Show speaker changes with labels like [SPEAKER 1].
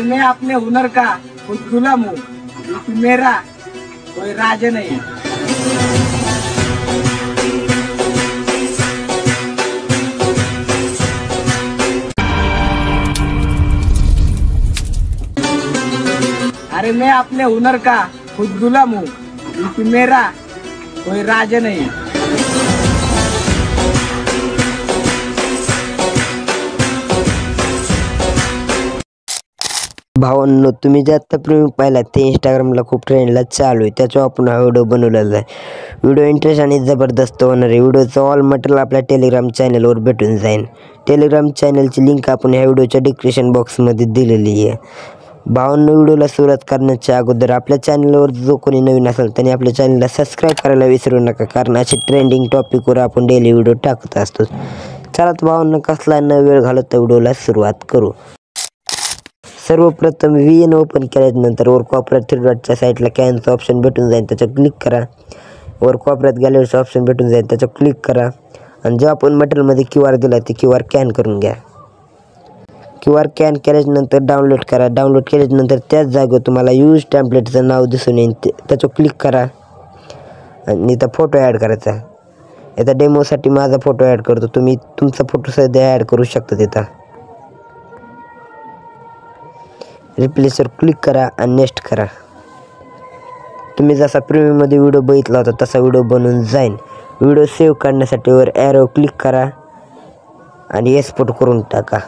[SPEAKER 1] अरे मैं अपने हुनर का खुद गुलाम हूँ, लेकिन मेरा कोई राज नहीं। अरे मैं अपने हुनर का खुद गुलाम हूँ, लेकिन मेरा कोई राज नहीं।
[SPEAKER 2] भावांनो, तुम्ही जे आत्ता प्रेमी पाहिला ते इंस्टाग्रामला खूप ट्रेंडला चालू आहे, त्याच्यावर आपण हा व्हिडिओ बनवलेला आहे। व्हिडिओ इंटरेस्ट आणि जबरदस्त होणार आहे। व्हिडिओचं ऑल मटेरियल आपल्या टेलिग्राम चॅनलवर भेटून जाईल। टेलिग्राम चॅनलची लिंक आपण ह्या व्हिडिओच्या डिस्क्रिप्शन बॉक्समध्ये दिलेली आहे। भावांनो, व्हिडिओला सुरुवात करण्याच्या अगोदर आपल्या चॅनलवर जो कोणी नवीन असेल त्यांनी आपल्या चॅनलला सबस्क्राईब करायला विसरू नका, कारण असे ट्रेंडिंग टॉपिकवर आपण डेली व्हिडिओ टाकत असतो। चला तर भावांनो, कसला न वेळ घालवता व्हिडिओला सुरुवात करू। सर्वप्रथम VN ओपन केल्यानंतर वर कोपऱ्यात थ्री डॉटच्या साईडला कॅनचं ऑप्शन भेटून जाईल, त्याच्यावर क्लिक करा। वर कोपऱ्यात गॅलरीचं ऑप्शन भेटून जाईल, त्याच्यावर क्लिक करा आणि जो आपण मटेरियलमध्ये QR दिला ते QR स्कॅन करून घ्या। QR स्कॅन केल्यानंतर डाउनलोड करा। डाउनलोड केल्यानंतर त्याच जागेवर तुम्हाला यूज टेम्पलेटचं नाव दिसून येईल, त्याच्यावर क्लिक करा आणि इथं फोटो ॲड करायचा। इथं डेमोसाठी माझा फोटो ॲड करतो, तुम्ही तुमचा फोटो सध्या ॲड करू शकता। तिथं रिप्लेसवर क्लिक करा आणि नेक्स्ट करा। तुम्ही जसा प्रीमियममध्ये व्हिडिओ बघितला होता तसा व्हिडिओ बनवून जाईल। व्हिडिओ सेव्ह करण्यासाठी वर ॲरो क्लिक करा आणि एक्सपोर्ट करून टाका।